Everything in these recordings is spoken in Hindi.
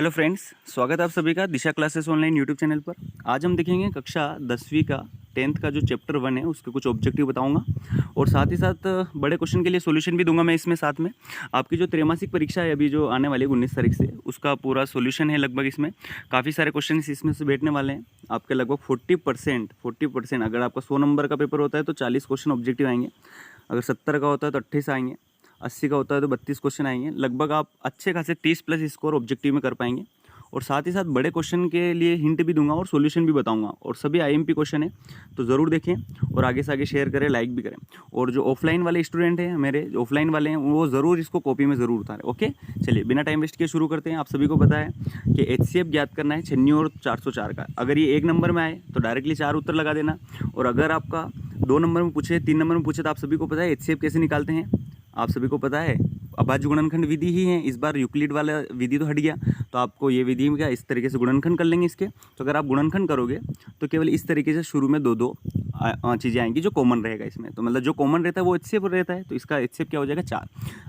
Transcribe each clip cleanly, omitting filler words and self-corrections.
हेलो फ्रेंड्स, स्वागत है आप सभी का दिशा क्लासेस ऑनलाइन यूट्यूब चैनल पर। आज हम देखेंगे कक्षा 10वीं का 10th का जो चैप्टर 1 है उसके कुछ ऑब्जेक्टिव बताऊंगा और साथ ही साथ बड़े क्वेश्चन के लिए सॉल्यूशन भी दूंगा मैं इसमें। साथ में आपकी जो त्रैमासिक परीक्षा है अभी जो आने वाली है 19 तारीख से, उसका पूरा सॉल्यूशन है। लगभग इसमें काफ़ी सारे क्वेश्चन इसमें से बैठने वाले हैं। आपके लगभग 40% अगर आपका 100 नंबर का पेपर होता है तो 40 क्वेश्चन ऑब्जेक्टिव आएंगे। अगर 70 का होता है तो 28 आएंगे। 80 का होता है तो 32 क्वेश्चन आएंगे। लगभग आप अच्छे खासे 30+ स्कोर ऑब्जेक्टिव में कर पाएंगे। और साथ ही साथ बड़े क्वेश्चन के लिए हिंट भी दूंगा और सॉल्यूशन भी बताऊंगा। और सभी आईएमपी क्वेश्चन है तो ज़रूर देखें और आगे से आगे शेयर करें, लाइक भी करें। और जो ऑफलाइन वाले स्टूडेंट हैं, मेरे जो ऑफलाइन वाले हैं, वो ज़रूर इसको कॉपी में ज़रूर उतारें। ओके, चलिए बिना टाइम वेस्ट किए शुरू करते हैं। आप सभी को पता है कि HCF ज्ञात करना है 96 और 404 का। अगर ये 1 नंबर में आए तो डायरेक्टली 4 उत्तर लगा देना। और अगर आपका 2 नंबर में पूछे, 3 नंबर में पूछे, तो आप सभी को पता है HCF कैसे निकालते हैं। आप सभी को पता है अभाज्य गुणनखंड विधि ही है। इस बार यूक्लिड वाला विधि तो हट गया, तो आपको ये विधि में क्या इस तरीके से गुणनखंड कर लेंगे इसके। तो अगर आप गुणनखंड करोगे तो केवल इस तरीके से शुरू में दो चीज़ें आएंगी जो कॉमन रहेगा इसमें। तो मतलब जो कॉमन रहता है वो HCF रहता है, तो इसका HCF क्या हो जाएगा 4।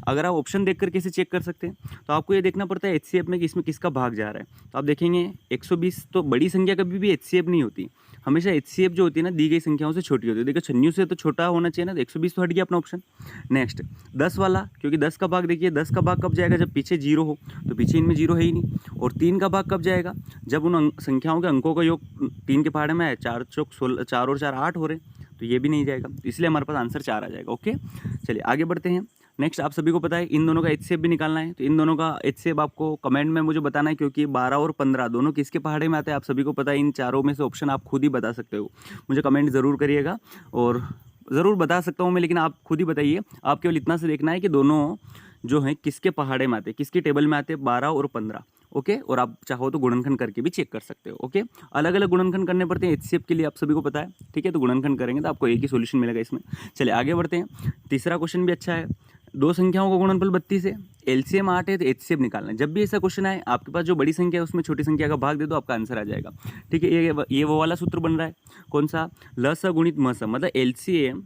अगर आप ऑप्शन देख कर कैसे चेक कर सकते हैं, तो आपको ये देखना पड़ता है HCF में कि इसमें किसका भाग जा रहा है। तो आप देखेंगे 120 तो बड़ी संख्या कभी भी HCF नहीं होती। हमेशा HCF जो होती है ना, दी गई संख्याओं से छोटी होती है। देखो 96 से तो छोटा होना चाहिए ना, तो 120 तो हट गया अपना ऑप्शन। नेक्स्ट 10 वाला, क्योंकि 10 का भाग देखिए, 10 का भाग कब जाएगा जब पीछे 0 हो, तो पीछे इनमें 0 है ही नहीं। और 3 का भाग कब जाएगा जब उन संख्याओं के अंकों का योग 3 के पहाड़े में आए। 4 चौक 16, 4 और 4 8 हो रहे, तो ये भी नहीं जाएगा। तो इसलिए हमारे पास आंसर 4 आ जाएगा। ओके, चलिए आगे बढ़ते हैं। नेक्स्ट आप सभी को पता है इन दोनों का HCF भी निकालना है। तो इन दोनों का HCF आपको कमेंट में मुझे बताना है, क्योंकि 12 और 15 दोनों किसके पहाड़े में आते हैं आप सभी को पता है। इन चारों में से ऑप्शन आप खुद ही बता सकते हो, मुझे कमेंट ज़रूर करिएगा। और ज़रूर बता सकता हूँ मैं, लेकिन आप खुद ही बताइए। आप केवल इतना से देखना है कि दोनों जो हैं किसके पहाड़े में आते हैं, किसकी टेबल में आते हैं, 12 और 15। ओके, और आप चाहो तो गुणनखंड करके भी चेक कर सकते हो। ओके, अलग अलग गुणनखंड करने पड़ते हैं HCF के लिए, आप सभी को पता है। ठीक है, तो गुणनखंड करेंगे तो आपको एक ही सोल्यूशन मिलेगा इसमें। चलिए आगे बढ़ते हैं। तीसरा क्वेश्चन भी अच्छा है। दो संख्याओं का गुणनफल 32 है, LCM 8 है, तो HCF निकालना है। जब भी ऐसा क्वेश्चन आए, आपके पास जो बड़ी संख्या है उसमें छोटी संख्या का भाग दे दो, आपका आंसर आ जाएगा। ठीक है, ये वो वाला सूत्र बन रहा है। कौन सा? लस गुणित मस, मतलब LCM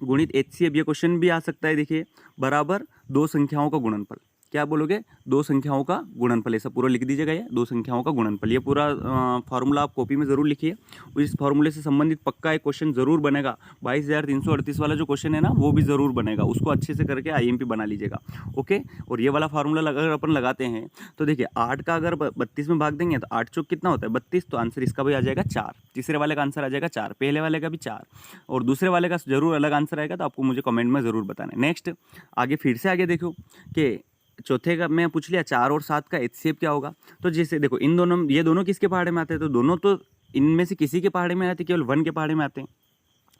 गुणित HCF। ये क्वेश्चन भी आ सकता है, देखिए, बराबर दो संख्याओं का गुणनफल। क्या बोलोगे? दो संख्याओं का गुणनफल। ऐसा पूरा लिख दीजिएगा, ये दो संख्याओं का गुणनफल। ये पूरा फार्मूला आप कॉपी में ज़रूर लिखिए। इस फार्मूले से संबंधित पक्का एक क्वेश्चन ज़रूर बनेगा। 22,338 वाला जो क्वेश्चन है ना, वो भी ज़रूर बनेगा। उसको अच्छे से करके IMP बना लीजिएगा। ओके, और ये वाला फार्मूला अगर अपन लगाते हैं तो देखिए 8 का अगर 32 में भाग देंगे तो 8 चौक कितना होता है 32, तो आंसर इसका भी आ जाएगा 4। तीसरे वाले का आंसर आ जाएगा 4, पहले वाले का भी 4, और दूसरे वाले का जरूर अलग आंसर आएगा। तो आपको मुझे कमेंट में ज़रूर बताना है। नेक्स्ट आगे फिर से आगे देखो कि चौथे का मैं पूछ लिया 4 और 7 का HCF क्या होगा। तो जैसे देखो इन दोनों, ये दोनों किसके पहाड़े में आते हैं, तो दोनों तो इनमें से किसी के पहाड़े में आते, केवल 1 के पहाड़े में आते हैं।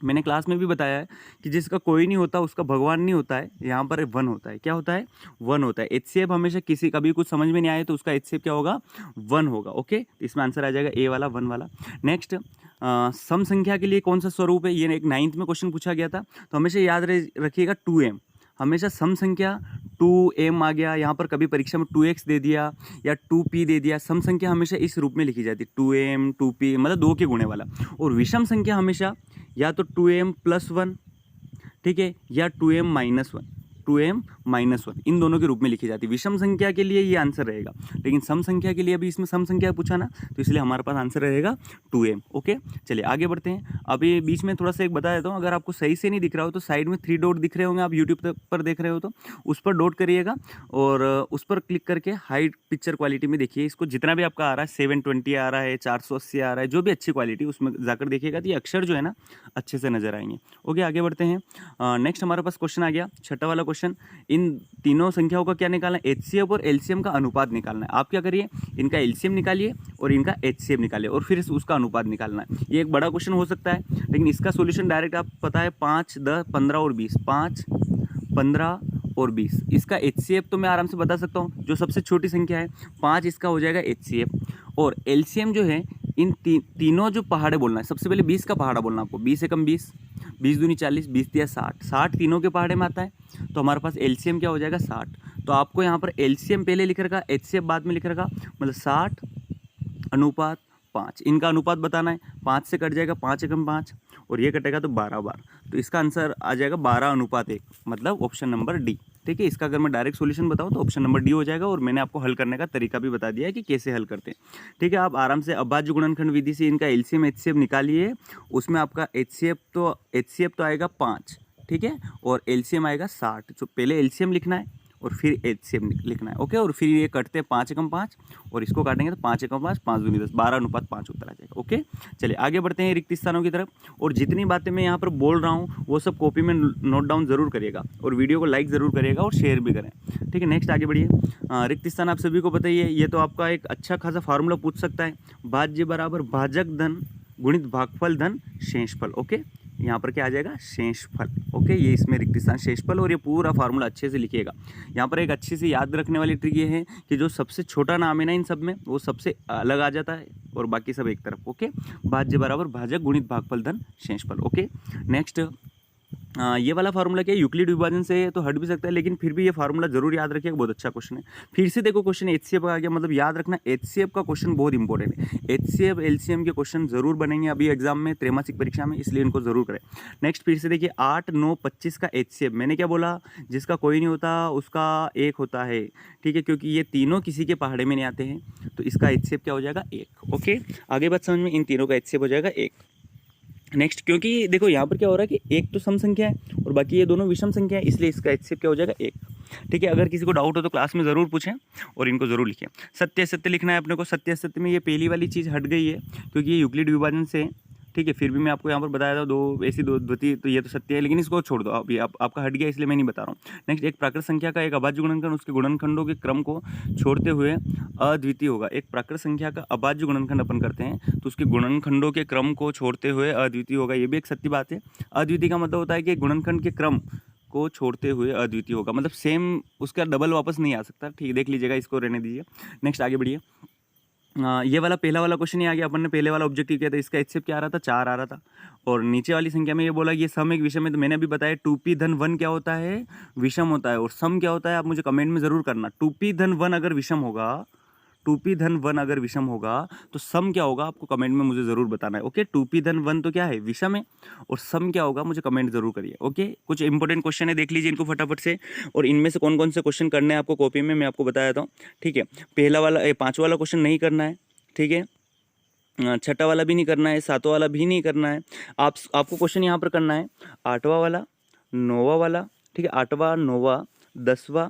मैंने क्लास में भी बताया है कि जिसका कोई नहीं होता उसका भगवान नहीं होता है। यहाँ पर 1 होता है। क्या होता है? 1 होता है। HCF हमेशा किसी कभी कुछ समझ में नहीं आए तो उसका HCF क्या होगा? 1 होगा। ओके, तो इसमें आंसर आ जाएगा A वाला, 1 वाला। नेक्स्ट सम संख्या के लिए कौन सा स्वरूप है, ये एक 9th में क्वेश्चन पूछा गया था। तो हमेशा याद रखिएगा 2m। हमेशा सम संख्या 2m आ गया, यहाँ पर कभी परीक्षा में 2x दे दिया या 2p दे दिया। सम संख्या हमेशा इस रूप में लिखी जाती है, 2m 2p, मतलब 2 के गुणे वाला। और विषम संख्या हमेशा या तो 2m + 1, ठीक है, या 2m - 1, 2m - 1, इन दोनों के रूप में लिखी जाती है। विषम संख्या के लिए ये आंसर रहेगा, लेकिन सम संख्या के लिए अभी इसमें सम संख्या पूछा ना, तो इसलिए हमारे पास आंसर रहेगा 2m। ओके, चलिए आगे बढ़ते हैं। अभी बीच में थोड़ा सा एक बता देता हूँ, अगर आपको सही से नहीं दिख रहा हो तो साइड में 3 डॉट दिख रहे होंगे, आप यूट्यूब पर देख रहे हो तो उस पर डॉट करिएगा और उस पर क्लिक करके हाई पिक्चर क्वालिटी में देखिए इसको। जितना भी आपका आ रहा है, 720 आ रहा है, 480 आ रहा है, जो भी अच्छी क्वालिटी उसमें जाकर देखिएगा, तो ये अक्षर जो है ना अच्छे से नजर आएंगे। ओके, आगे बढ़ते हैं। नेक्स्ट हमारे पास क्वेश्चन आ गया, छठा वाला क्वेश्चन। इन तीनों संख्याओं का क्या निकालना है? HCF और LCM का अनुपात निकालना है। आप क्या करिए, इनका LCM निकालिए और इनका HCF निकालिए और फिर उसका अनुपात निकालना है। ये एक बड़ा क्वेश्चन हो सकता है, लेकिन इसका सॉल्यूशन डायरेक्ट आप पता है 5, 10, 15 और 20, 5, 15 और 20। इसका HCF तो मैं आराम से बता सकता हूँ। जो सबसे छोटी संख्या है 5, इसका हो जाएगा HCF। और LCM जो है इन तीनों जो पहाड़े बोलना है, सबसे पहले 20 का पहाड़ा बोलना आपको। 20 एकम 20, 20 दूनी 40, 20 तिया 60, 60 तीनों के पहाड़े में आता है। तो हमारे पास LCM क्या हो जाएगा 60। तो आपको यहाँ पर LCM पहले लिख रखा, HCF बाद में लिख रखा, मतलब 60 अनुपात 5। इनका अनुपात बताना है। 5 से कट जाएगा 5 एकम 5 और ये कटेगा तो 12 बार। तो इसका आंसर आ जाएगा 12 अनुपात 1, मतलब ऑप्शन नंबर D। ठीक है। इसका अगर मैं डायरेक्ट सॉल्यूशन बताऊं तो ऑप्शन नंबर डी हो जाएगा, और मैंने आपको हल करने का तरीका भी बता दिया है कि कैसे हल करते हैं, ठीक है। आप आराम से अभाज्य गुणनखंड विधि से इनका एलसीएम एचसीएफ निकालिए। उसमें आपका एचसीएफ तो आएगा 5, ठीक है, और एलसीएम आएगा 60। तो पहले एलसीएम लिखना है और फिर एचसीएफ लिखना है, ओके। और फिर ये कटते हैं 5 एकम 5, और इसको काटेंगे तो 5 एकम 5, 5 दूनी 10, 12:5 उत्तर आ जाएगा, ओके। चलिए आगे बढ़ते हैं रिक्त स्थानों की तरफ। और जितनी बातें मैं यहाँ पर बोल रहा हूँ वो सब कॉपी में नोट डाउन जरूर करिएगा, और वीडियो को लाइक ज़रूर करिएगा और शेयर भी करें, ठीक है। नेक्स्ट आगे बढ़िए। रिक्त स्थान आप सभी को पता ही है, ये तो आपका एक अच्छा खासा फार्मूला पूछ सकता है, भाज्य बराबर भाजक धन गुणित भागफल धन शेषफल, ओके। यहाँ पर क्या आ जाएगा, शेषफल, ओके। ये इसमें रिक्त स्थान शेषफल, और ये पूरा फार्मूला अच्छे से लिखिएगा। यहाँ पर एक अच्छी से याद रखने वाली ट्रिक ये है कि जो सबसे छोटा नाम है ना इन सब में, वो सबसे अलग आ जाता है और बाकी सब एक तरफ, ओके। भाज्य बराबर भाजक गुणित भागफल धन शेषफल, ओके। नेक्स्ट ये वाला फार्मूला क्या है, यूक्लिड विभाजन से तो हट भी सकता है, लेकिन फिर भी ये फार्मूला जरूर याद रखिएगा, बहुत अच्छा क्वेश्चन है। फिर से देखो क्वेश्चन एचसीएफ आ गया, मतलब याद रखना एचसीएफ का क्वेश्चन बहुत इंपॉर्टेंट है। एचसीएफ एलसीएम के क्वेश्चन जरूर बनेंगे अभी एग्जाम में, त्रैमासिक परीक्षा में, इसलिए इनको जरूर करें। नेक्स्ट फिर से देखिए 8, 9, 25 का एचसीएफ, मैंने क्या बोला, जिसका कोई नहीं होता उसका एक होता है, ठीक है, क्योंकि ये तीनों किसी के पहाड़े में नहीं आते हैं, तो इसका एचसीएफ क्या हो जाएगा, 1, ओके। आगे बात समझ में, इन तीनों का एचसीएफ हो जाएगा 1। नेक्स्ट, क्योंकि देखो यहाँ पर क्या हो रहा है कि एक तो सम संख्या है और बाकी ये दोनों विषम संख्या है, इसलिए इसका एचसीएफ क्या हो जाएगा, 1, ठीक है। अगर किसी को डाउट हो तो क्लास में ज़रूर पूछें और इनको ज़रूर लिखें। सत्य असत्य लिखना है अपने को। सत्य असत्य में ये पहली वाली चीज़ हट गई है क्योंकि ये यूक्लिड विभाजन से, ठीक है। फिर भी मैं आपको यहाँ पर बताया था दो ऐसी दो द्वितीय, तो ये तो सत्य है, लेकिन इसको छोड़ दो, अभी आपका हट गया इसलिए मैं नहीं बता रहा हूँ। नेक्स्ट, एक प्राकृत संख्या का एक अभाज्य गुणनखंड उसके गुणनखंडों के क्रम को छोड़ते हुए अद्वितीय होगा। एक प्राकृत संख्या का अभाज्य गुणनखंड अपन करते हैं तो उसके गुणनखंडों के क्रम को छोड़ते हुए अद्वितीय होगा, ये भी एक सत्य बात है। अद्वितीय का मतलब होता है कि गुणनखंड के क्रम को छोड़ते हुए अद्वितीय होगा, मतलब सेम उसका डबल वापस नहीं आ सकता, ठीक है। देख लीजिएगा, इसको रहने दीजिए। नेक्स्ट आगे बढ़िए। ये वाला पहला वाला क्वेश्चन ही आ गया, अपन ने पहले वाला ऑब्जेक्टिव किया था, इसका एचसीएफ क्या आ रहा था, 4 आ रहा था। और नीचे वाली संख्या में ये बोला कि ये सम एक विषम है, तो मैंने अभी बताया 2p धन 1 क्या होता है, विषम होता है, और सम क्या होता है आप मुझे कमेंट में ज़रूर करना। 2p धन 1 अगर विषम होगा, 2p धन 1 अगर विषम होगा तो सम क्या होगा आपको कमेंट में मुझे ज़रूर बताना है, ओके। 2p धन 1 तो क्या है, विषम है, और सम क्या होगा मुझे कमेंट ज़रूर करिए, ओके। कुछ इंपॉर्टेंट क्वेश्चन है, देख लीजिए इनको फटाफट से, और इनमें से कौन कौन से क्वेश्चन करने हैं आपको कॉपी में मैं आपको बता देता हूँ, ठीक है। पहला वाला 5वां वाला क्वेश्चन नहीं करना है, ठीक है। 6वां वाला भी नहीं करना है, 7वां वाला भी नहीं करना है। आपको क्वेश्चन यहाँ पर करना है 8वां वाला, 9वां वाला, ठीक है, 8वां, 9वां, 10वां,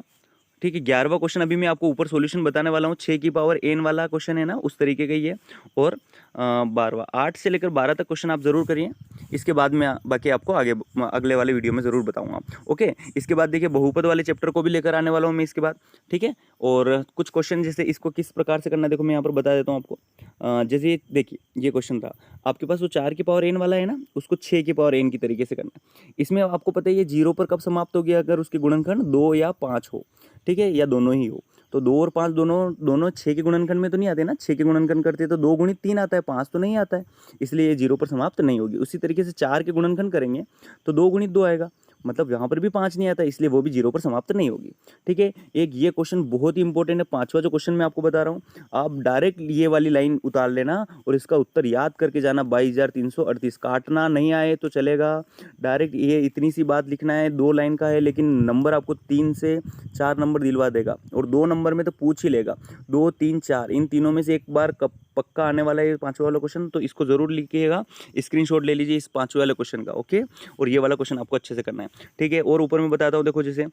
ठीक है। 11वां क्वेश्चन अभी मैं आपको ऊपर सॉल्यूशन बताने वाला हूँ, 6 की पावर n वाला क्वेश्चन है ना, उस तरीके का ही है। और 12वां, 8 से लेकर 12 तक क्वेश्चन आप ज़रूर करिए, इसके बाद मैं बाकी आपको आगे अगले वाले वीडियो में ज़रूर बताऊंगा, ओके। इसके बाद देखिए बहुपद वाले चैप्टर को भी लेकर आने वाला हूँ मैं इसके बाद, ठीक है। और कुछ क्वेश्चन जैसे इसको किस प्रकार से करना है, देखो मैं यहाँ पर बता देता हूँ आपको। जैसे देखिए ये क्वेश्चन था आपके पास, वो 4 की पावर n वाला है ना, उसको 6 की पावर n की तरीके से करना है। इसमें आपको पता है ये 0 पर कब समाप्त हो गया, अगर उसके गुणनखंड 2 या 5 हो, ठीक है, या दोनों ही हो। तो 2 और 5 दोनों 6 के गुणनखंड में तो नहीं आते ना, 6 के गुणनखंड करते तो 2 गुणित 3 आता है, 5 तो नहीं आता है, इसलिए ये 0 पर समाप्त नहीं होगी। उसी तरीके से 4 के गुणनखंड करेंगे तो 2 गुणित 2 आएगा, मतलब यहाँ पर भी 5 नहीं आता, इसलिए वो भी 0 पर समाप्त नहीं होगी, ठीक है। एक ये क्वेश्चन बहुत ही इंपॉर्टेंट है, 5वां जो क्वेश्चन मैं आपको बता रहा हूँ, आप डायरेक्ट ये वाली लाइन उतार लेना और इसका उत्तर याद करके जाना, 22,338। काटना नहीं आए तो चलेगा, डायरेक्ट ये इतनी सी बात लिखना है, 2 लाइन का है, लेकिन नंबर आपको 3 से 4 नंबर दिलवा देगा, और 2 नंबर में तो पूछ ही लेगा। 2, 3, 4 इन तीनों में से एक बार पक्का आने वाला है 5वां वाला क्वेश्चन, तो इसको जरूर लिखिएगा, स्क्रीनशॉट ले लीजिए इस 5वें वाले क्वेश्चन का, ओके। और ये वाला क्वेश्चन आपको अच्छे से करना है, ठीक है। और ऊपर में बताता हूँ, देखो जैसे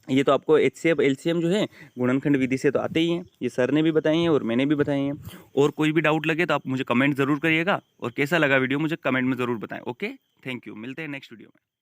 ये तो आपको एचसीएफ एलसीएम जो है गुणनखंड विधि से तो आते ही हैं, ये सर ने भी बताई हैं और मैंने भी बताई हैं। और कोई भी डाउट लगे तो आप मुझे कमेंट ज़रूर करिएगा, और कैसा लगा वीडियो मुझे कमेंट में ज़रूर बताएं, ओके। थैंक यू, मिलते हैं नेक्स्ट वीडियो में।